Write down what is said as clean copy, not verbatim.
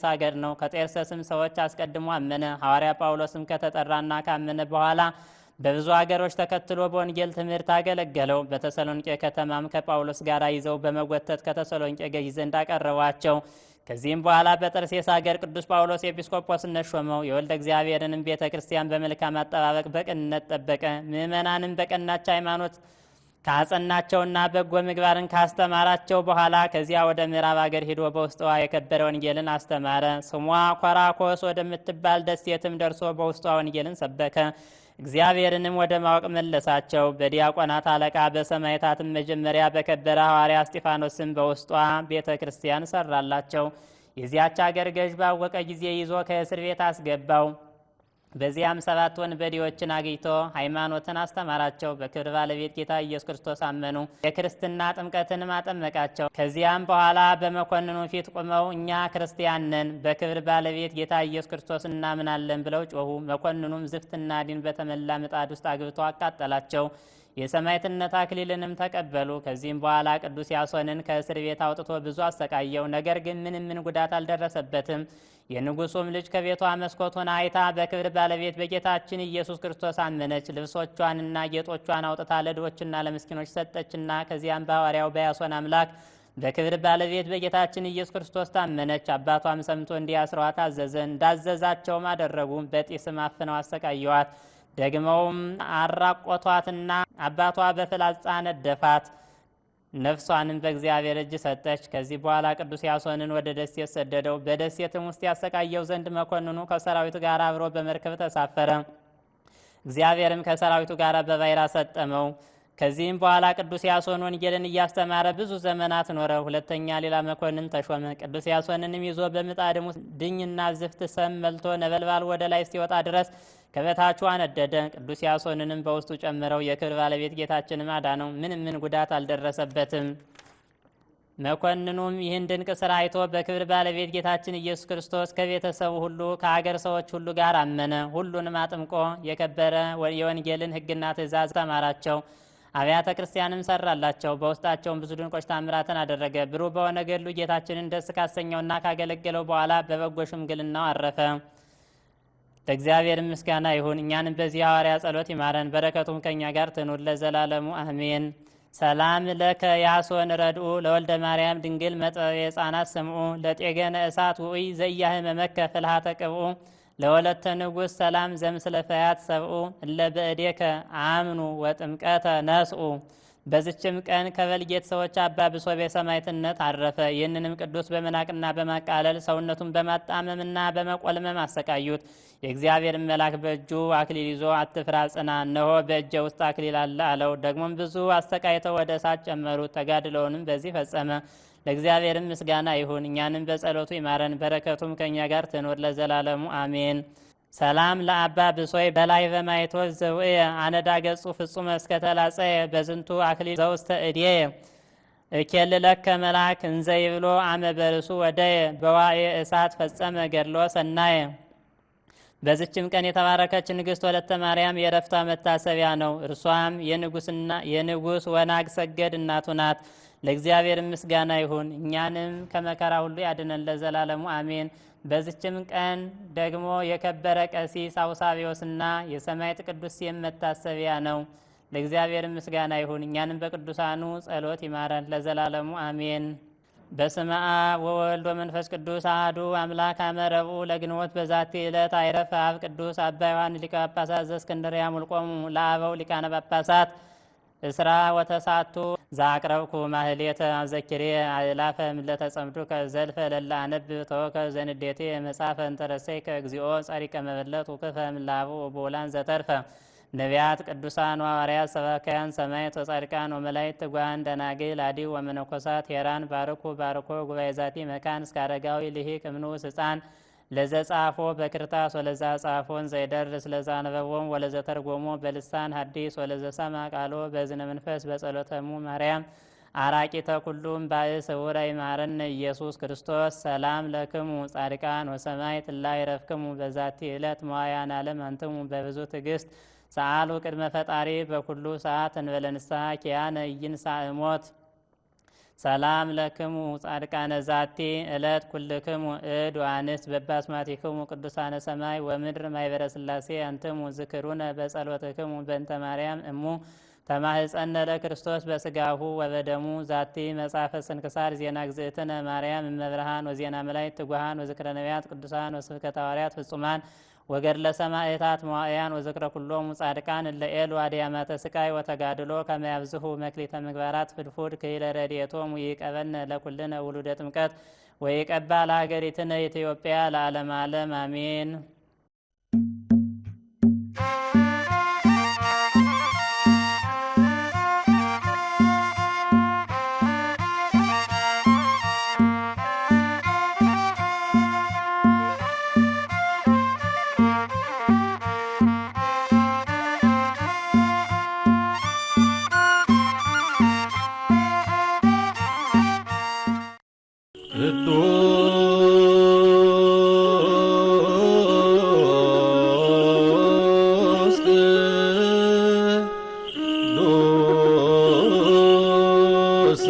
ሳገር ነው። ከጤርሰስም ሰዎች አስቀድሞ አመነ። ሐዋርያ ጳውሎስም ከተጠራና ካመነ በኋላ በብዙ ሀገሮች ተከትሎ በወንጌል ትምህርት አገለገለው። በተሰሎንቄ ከተማም ከጳውሎስ ጋር ይዘው በመጎተት ከተሰሎንቄ ገዥ ዘንድ አቀረቧቸው። ከዚህም በኋላ በጠርሴስ ሀገር ቅዱስ ጳውሎስ ኤጲስቆጶስነት ሾመው። የወልደ እግዚአብሔርንም ቤተ ክርስቲያን በመልካም አጠባበቅ በቅንነት ጠበቀ። ምእመናንም በቀናች ሃይማኖት ካጸናቸውና በጎ ምግባርን ካስተማራቸው በኋላ ከዚያ ወደ ምዕራብ ሀገር ሄዶ በውስጧ የከበረ ወንጌልን አስተማረ። ስሟ ኮራኮስ ወደምትባል ደሴትም ደርሶ በውስጧ ወንጌልን ሰበከ። እግዚአብሔርንም ወደ ማወቅ መለሳቸው። በዲያቆናት አለቃ በሰማዕታትም መጀመሪያ በከበረ ሐዋርያ እስጢፋኖስም በውስጧ ቤተ ክርስቲያን ሰራላቸው። የዚያች አገር ገዥ ባወቀ ጊዜ ይዞ ከእስር ቤት አስገባው። በዚያም 7 ወንበዴዎችን አግኝቶ ሃይማኖትን አስተማራቸው። በክብር ባለቤት ጌታ ኢየሱስ ክርስቶስ አመኑ። የክርስትና ጥምቀትንም አጠመቃቸው። ከዚያም በኋላ በመኮንኑ ፊት ቆመው እኛ ክርስቲያን ነን፣ በክብር ባለቤት ጌታ ኢየሱስ ክርስቶስ እናምናለን ብለው ጮኹ። መኮንኑም ዝፍትና ዲን በተመላ ምጣድ ውስጥ አግብቶ አቃጠላቸው። የሰማዕትነት አክሊልንም ተቀበሉ። ከዚህም በኋላ ቅዱስ ያሶንን ከእስር ቤት አውጥቶ ብዙ አሰቃየው። ነገር ግን ምንም ጉዳት አልደረሰበትም። የንጉሱም ልጅ ከቤቷ መስኮቱን አይታ በክብር ባለቤት በጌታችን ኢየሱስ ክርስቶስ አመነች። ልብሶቿንና ጌጦቿን አውጥታ ለድሆችና ለምስኪኖች ሰጠችና ከዚያም በሐዋርያው በያሶን አምላክ በክብር ባለቤት በጌታችን ኢየሱስ ክርስቶስ ታመነች። አባቷም ሰምቶ እንዲያስሯት አዘዘ። እንዳዘዛቸውም አደረጉ። በጢስም አፍነው አሰቃየዋት። ደግመውም አራቆቷትና አባቷ በፍላጻ ነደፋት። ነፍሷንም በእግዚአብሔር እጅ ሰጠች። ከዚህ በኋላ ቅዱስ ያሶንን ወደ ደሴት ሰደደው። በደሴትም ውስጥ ያሰቃየው ዘንድ መኮንኑ ከሰራዊቱ ጋር አብሮ በመርከብ ተሳፈረ። እግዚአብሔርም ከሰራዊቱ ጋር በባሕር አሰጠመው። ከዚህም በኋላ ቅዱስ ያሶን ወንጌልን እያስተማረ ብዙ ዘመናት ኖረ። ሁለተኛ ሌላ መኮንን ተሾመ። ቅዱስ ያሶንንም ይዞ በምጣድም ውስጥ ድኝና ዝፍት ሰም መልቶ ነበልባል ወደ ላይ እስኪወጣ ድረስ ከበታቹ አነደደ። ቅዱስ ያሶንንም በውስጡ ጨምረው የክብር ባለቤት ጌታችንም አዳነው። ምንም ጉዳት አልደረሰበትም። መኮንኑም ይህን ድንቅ ሥራ አይቶ በክብር ባለቤት ጌታችን ኢየሱስ ክርስቶስ ከቤተሰቡ ሁሉ ከአገር ሰዎች ሁሉ ጋር አመነ። ሁሉንም አጥምቆ የከበረ የወንጌልን ሕግና ትእዛዝ ተማራቸው። አብያተ ክርስቲያንም ሰራላቸው። በውስጣቸውም ብዙ ድንቆች ታምራትን አደረገ። ብሩህ በሆነ ገድሉ ጌታችንን ደስ ካሰኘውና ካገለገለው በኋላ በበጎ ሽምግልናው አረፈ። ለእግዚአብሔር ምስጋና ይሁን። እኛንም በዚህ ሐዋርያ ጸሎት ይማረን፣ በረከቱም ከእኛ ጋር ትኑር ለዘላለሙ አሜን። ሰላም ለከ ያሶን ረድኡ ለወልደ ማርያም ድንግል መጠበ ሕፃናት ስምዑ ለጤገነ እሳት ውዑይ ዘያህመመከ ፍልሃተ ቅብኡ ለወለተ ንጉሥ ሰላም ዘምስለፈያት ሰብኡ እለ በእዴከ አምኑ ወጥምቀተ ነስኡ። በዚችም ቀን ከበልጌት ሰዎች አባ ብሶቤ ሰማዕትነት አረፈ። ይህንንም ቅዱስ በመናቅና በማቃለል ሰውነቱን በማጣመምና በመቆልመም አሰቃዩት። የእግዚአብሔር መልአክ በእጁ አክሊል ይዞ አትፍራ ጽና፣ እነሆ በእጄ ውስጥ አክሊል አለ አለው። ደግሞም ብዙ አሰቃይተው ወደ እሳት ጨመሩት። ተጋድለውንም በዚህ ፈጸመ። ለእግዚአብሔርም ምስጋና ይሁን። እኛንም በጸሎቱ ይማረን፣ በረከቱም ከእኛ ጋር ትኖር ለዘላለሙ አሜን። ሰላም ለአባ ብሶይ በላይ በማይቶት ዘውእየ አነዳ ገጹ ፍጹመ እስከተላጸየ በዝንቱ አክሊል ዘውስተ እድየ እኬልለከ መልአክ እንዘ ይብሎ አመ በርሱ ወደየ በዋዕየ እሳት ፈጸመ ገድሎ ሰናየ። በዚችም ቀን የተባረከች ንግሥት ወለተ ማርያም የዕረፍቷ መታሰቢያ ነው። እርሷም የንጉሥ ወናግ ሰገድ እናቱ ናት። ለእግዚአብሔር ምስጋና ይሁን። እኛንም ከመከራ ሁሉ ያድነን ለዘላለሙ አሜን። በዚችም ቀን ደግሞ የከበረ ቀሲስ አውሳቢዮስና የሰማዕት ቅዱስ ሲም መታሰቢያ ነው። ለእግዚአብሔር ምስጋና ይሁን። እኛንም በቅዱሳኑ ጸሎት ይማረን ለዘላለሙ አሜን። በስመ አብ ወወልድ ወመንፈስ ቅዱስ አሐዱ አምላክ አመ ረቡዕ ለግንቦት በዛቲ ዕለት አይረፈ አብ ቅዱስ አባ ዮሐንስ ሊቀ ጳጳሳት ዘእስክንድርያ ሙልቆሙ ለአበው ሊቃነ ጳጳሳት እስራ ወተሳቱ ዛቅረብኩ ማህሌተ አዘኪሬ አእላፈ ምለተ ጸምዱከ ዘልፈ ለላ አነብብ ተወከ ዘንዴቴ መጻፈ እንተረሰይከ እግዚኦ ጸሪቀ መበለት ውክፈ ምላቡ ወቦላን ዘተርፈ ነቢያት ቅዱሳን ሐዋርያት ሰባክያን ሰማዕታት ወጻድቃን ወመላእክት ትጉሃን ደናግል አዲ ወመነኮሳት ሄራን ባርኩ ባርኮ ጉባኤ ዛቲ መካን እስከ አረጋዊ ልሂቅ እምንዑስ ሕፃን ለዘ ጻፎ በክርታስ ወለዛ ጻፎን ዘይደርስ ለዛ ነበቦም ወለዘ ተርጎሞ በልሳን ሐዲስ ወለዘ ሰማ ቃሎ በዝነ መንፈስ በጸሎተሙ ማርያም አራቂተ ኩሉም ባእስ ወራይ ማረን ኢየሱስ ክርስቶስ። ሰላም ለክሙ ጻድቃን ወሰማዕት ላይ ረፍክሙ በዛቲ ዕለት መዋያን ዓለም አንትሙ በብዙ ትዕግስት ሰአሉ ቅድመ ፈጣሪ በኩሉ ሰዓት እንበለ ንስሐ ኪያነ ኢይንሣእ ሞት። ሰላም ለክሙ ጻድቃነ ዛቲ እለት ኩልክሙ እድ ወአንስት በባስማቲክሙ ቅዱሳነ ሰማይ ወምድር ማይበረ ስላሴ አንትሙ ዝክሩነ በጸሎትክሙ በእንተ ማርያም እሙ ተማህፀነ ለክርስቶስ በስጋሁ ወበደሙ ዛቲ መጽሐፈ ስንክሳር ዜና ግዝእትነ ማርያም እመብርሃን ወዜና መላእክት ትጉሃን ወዝክረ ነቢያት ቅዱሳን ወስብከተ ሐዋርያት ፍጹማን ወገድለ ሰማዕታት መዋዕያን ወዝክረ ኩሎሙ ጻድቃን እለ ኤሉ አድያማተ ስቃይ ወተጋድሎ ከመ ያብዝሑ መክሊተ ምግባራት ፍድፉድ ክኢለ ረድኤቶሙ ይቀበልነ ለኩልነ ውሉደ ጥምቀት ወይቀባ ለሀገሪትነ ኢትዮጵያ ለዓለመ ዓለም አሜን። ቅዱስ